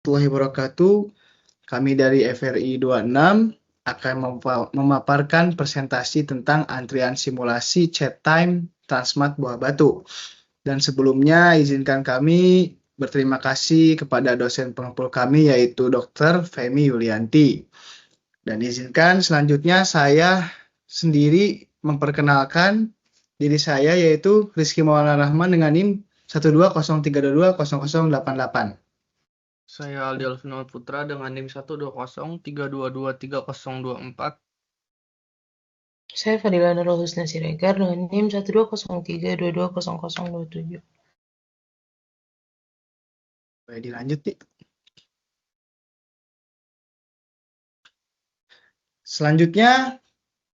warahmatullahi wabarakatuh. Kami dari FRI 26 akan memaparkan presentasi tentang antrian simulasi chat time Transmart Buah Batu. Dan sebelumnya izinkan kami berterima kasih kepada dosen pengumpul kami yaitu Dr. Femi Yulianti. Dan izinkan selanjutnya saya sendiri memperkenalkan diri saya yaitu Rizky Maulana Rahman dengan NIM 12032200088. Saya Aldi Alvinol Putra dengan NIM 12032230024. Saya Fadila Nurul Husna Siregar dengan NIM 12032200027. Baik, dilanjut nih. Selanjutnya,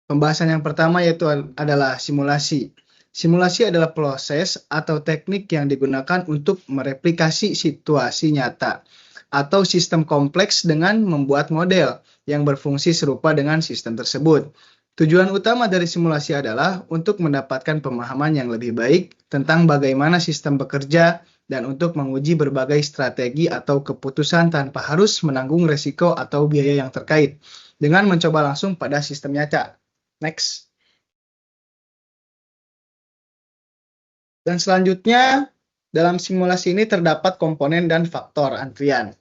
pembahasan yang pertama yaitu adalah simulasi. Simulasi adalah proses atau teknik yang digunakan untuk mereplikasi situasi nyata atau sistem kompleks dengan membuat model yang berfungsi serupa dengan sistem tersebut. Tujuan utama dari simulasi adalah untuk mendapatkan pemahaman yang lebih baik tentang bagaimana sistem bekerja dan untuk menguji berbagai strategi atau keputusan tanpa harus menanggung resiko atau biaya yang terkait dengan mencoba langsung pada sistem nyata. Next. Dan selanjutnya, dalam simulasi ini terdapat komponen dan faktor antrian.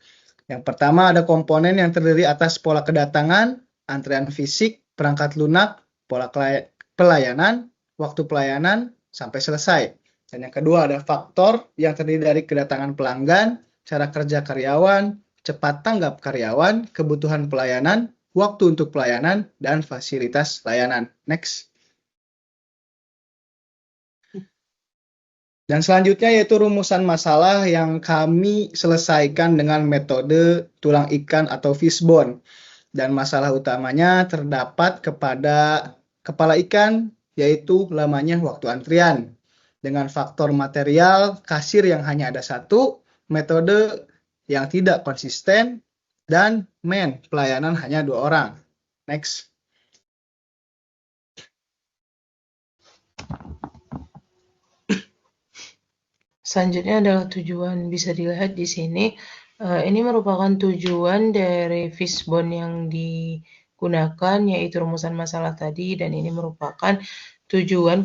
Yang pertama ada komponen yang terdiri atas pola kedatangan, antrian fisik, perangkat lunak, pola pelayanan, waktu pelayanan, sampai selesai. Dan yang kedua ada faktor yang terdiri dari kedatangan pelanggan, cara kerja karyawan, cepat tanggap karyawan, kebutuhan pelayanan, waktu untuk pelayanan, dan fasilitas layanan. Next. Dan selanjutnya yaitu rumusan masalah yang kami selesaikan dengan metode tulang ikan atau fishbone. Dan masalah utamanya terdapat kepada kepala ikan, yaitu lamanya waktu antrian. Dengan faktor material, kasir yang hanya ada satu, metode yang tidak konsisten, dan pelayanan hanya 2 orang. Next. Selanjutnya adalah tujuan. Bisa dilihat di sini. Ini merupakan tujuan dari fishbone yang digunakan, yaitu rumusan masalah tadi, dan ini merupakan tujuan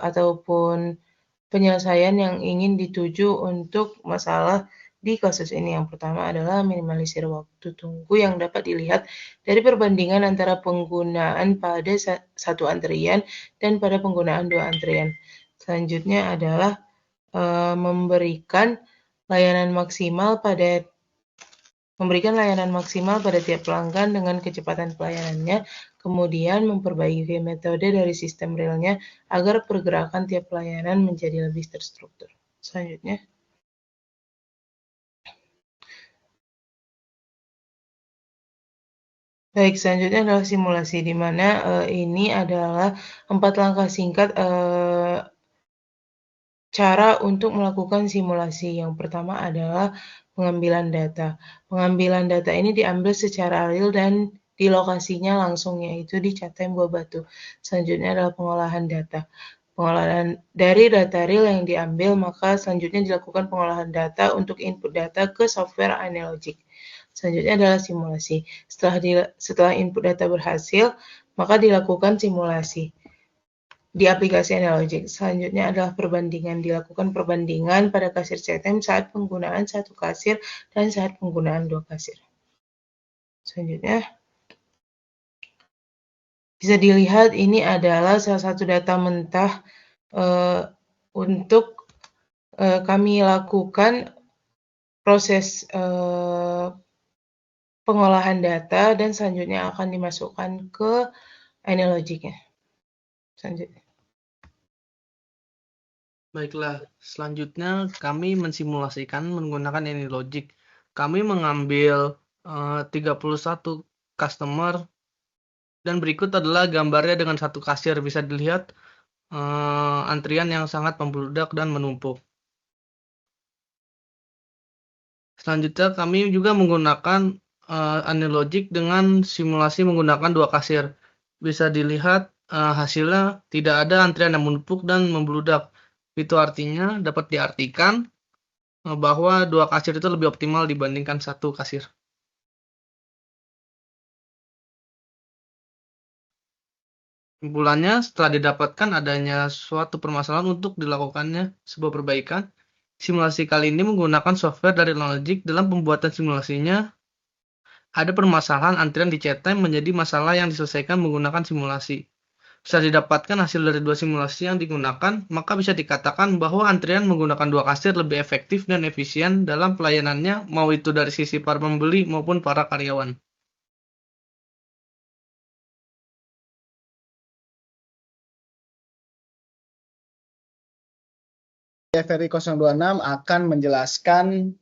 ataupun penyelesaian yang ingin dituju untuk masalah di kasus ini. Yang pertama adalah minimalisir waktu tunggu yang dapat dilihat dari perbandingan antara penggunaan pada satu antrian dan pada penggunaan 2 antrian. Selanjutnya adalah memberikan layanan maksimal pada tiap pelanggan dengan kecepatan pelayanannya, kemudian memperbaiki metode dari sistem realnya agar pergerakan tiap pelayanan menjadi lebih terstruktur. Selanjutnya. Baik, selanjutnya adalah simulasi, di mana ini adalah 4 langkah singkat cara untuk melakukan simulasi. Yang pertama adalah pengambilan data. Pengambilan data ini diambil secara real dan di lokasinya langsung, yaitu di chat time Buah Batu. Selanjutnya adalah pengolahan data. Pengolahan dari data real yang diambil, maka selanjutnya dilakukan pengolahan data untuk input data ke software Analogic. Selanjutnya adalah simulasi. Setelah input data berhasil, maka dilakukan simulasi di aplikasi Analogic. Selanjutnya adalah perbandingan. Dilakukan perbandingan pada kasir chat time saat penggunaan 1 kasir dan saat penggunaan 2 kasir. Selanjutnya, bisa dilihat ini adalah salah satu data mentah untuk kami lakukan proses pengolahan data dan selanjutnya akan dimasukkan ke Analogic-nya. Selanjutnya. Baiklah, selanjutnya kami mensimulasikan menggunakan Analogic. Kami mengambil 31 customer dan berikut adalah gambarnya dengan 1 kasir. Bisa dilihat antrian yang sangat membludak dan menumpuk. Selanjutnya kami juga menggunakan Analogic dengan simulasi menggunakan 2 kasir. Bisa dilihat hasilnya tidak ada antrian yang menumpuk dan membludak. Itu artinya dapat diartikan bahwa 2 kasir itu lebih optimal dibandingkan 1 kasir. Kesimpulannya, setelah didapatkan adanya suatu permasalahan untuk dilakukannya sebuah perbaikan, simulasi kali ini menggunakan software dari Logic. Dalam pembuatan simulasinya, ada permasalahan antrian di chat time menjadi masalah yang diselesaikan menggunakan simulasi. Setelah didapatkan hasil dari 2 simulasi yang digunakan, maka bisa dikatakan bahwa antrian menggunakan 2 kasir lebih efektif dan efisien dalam pelayanannya, mau itu dari sisi para pembeli maupun para karyawan. Ferry 026 akan menjelaskan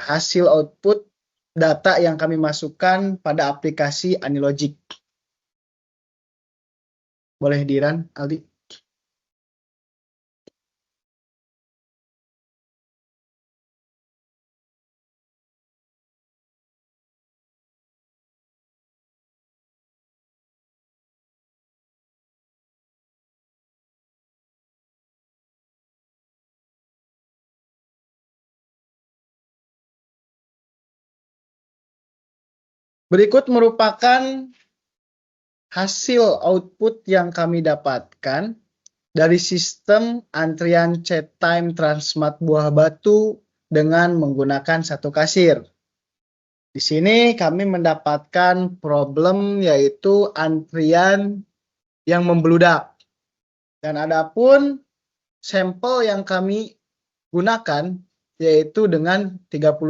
hasil output data yang kami masukkan pada aplikasi Anilogic. Boleh dirun, Aldi? Berikut merupakan hasil output yang kami dapatkan dari sistem antrian chat time Transmart Buah Batu dengan menggunakan 1 kasir. Di sini kami mendapatkan problem yaitu antrian yang membludak. Dan adapun sampel yang kami gunakan yaitu dengan 31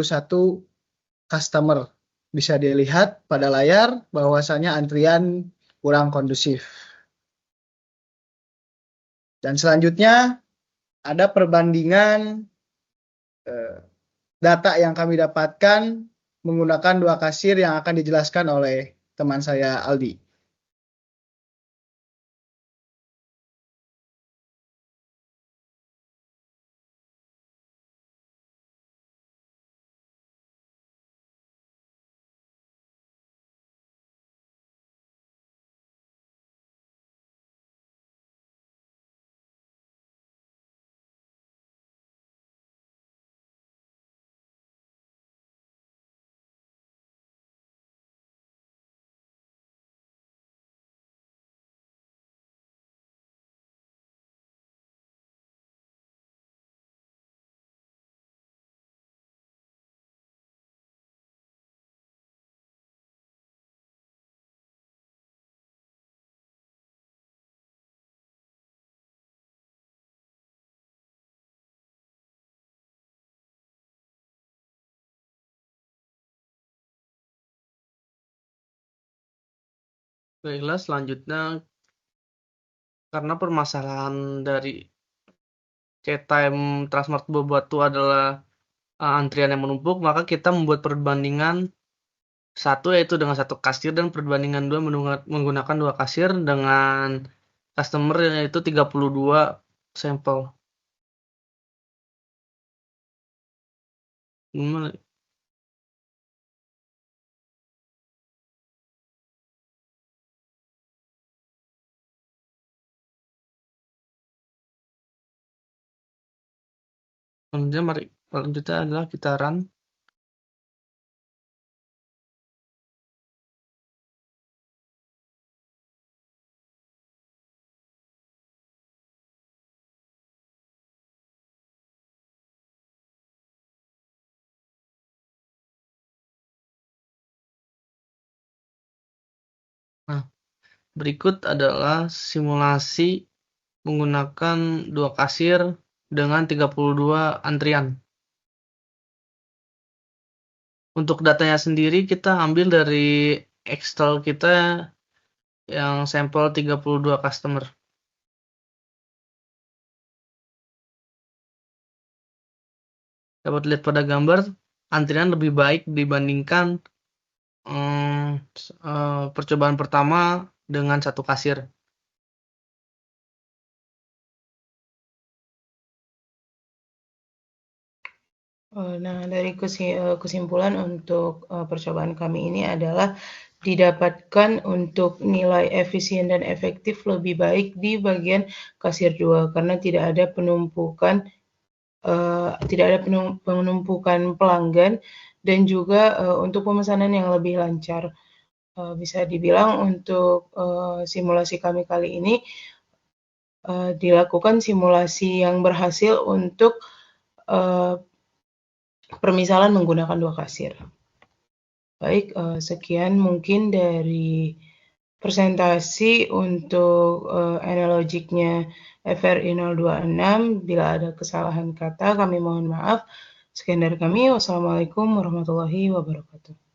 customer. Bisa dilihat pada layar bahwasanya antrian kurang kondusif. Dan selanjutnya ada perbandingan data yang kami dapatkan menggunakan 2 kasir yang akan dijelaskan oleh teman saya Aldi. Baiklah, selanjutnya karena permasalahan dari chat time Transmart Buah Batu adalah antrian yang menumpuk, maka kita membuat perbandingan 1 yaitu dengan 1 kasir dan perbandingan 2 menggunakan 2 kasir dengan customer yaitu 32 sampel. Gimana? Kemudian mari selanjutnya adalah kita run. Nah, berikut adalah simulasi menggunakan 2 kasir dengan 32 antrian. Untuk datanya sendiri kita ambil dari Excel kita yang sampel 32 customer. Dapat lihat pada gambar, antrian lebih baik dibandingkan percobaan pertama dengan 1 kasir. Nah, dari kesimpulan untuk percobaan kami ini adalah didapatkan untuk nilai efisien dan efektif lebih baik di bagian kasir 2 karena tidak ada penumpukan tidak ada penumpukan pelanggan, dan juga untuk pemesanan yang lebih lancar. Bisa dibilang untuk simulasi kami kali ini dilakukan simulasi yang berhasil untuk permisalan menggunakan 2 kasir. Baik, sekian mungkin dari presentasi untuk analogiknya FRI 026. Bila ada kesalahan kata, kami mohon maaf. Sekian dari kami. Wassalamualaikum warahmatullahi wabarakatuh.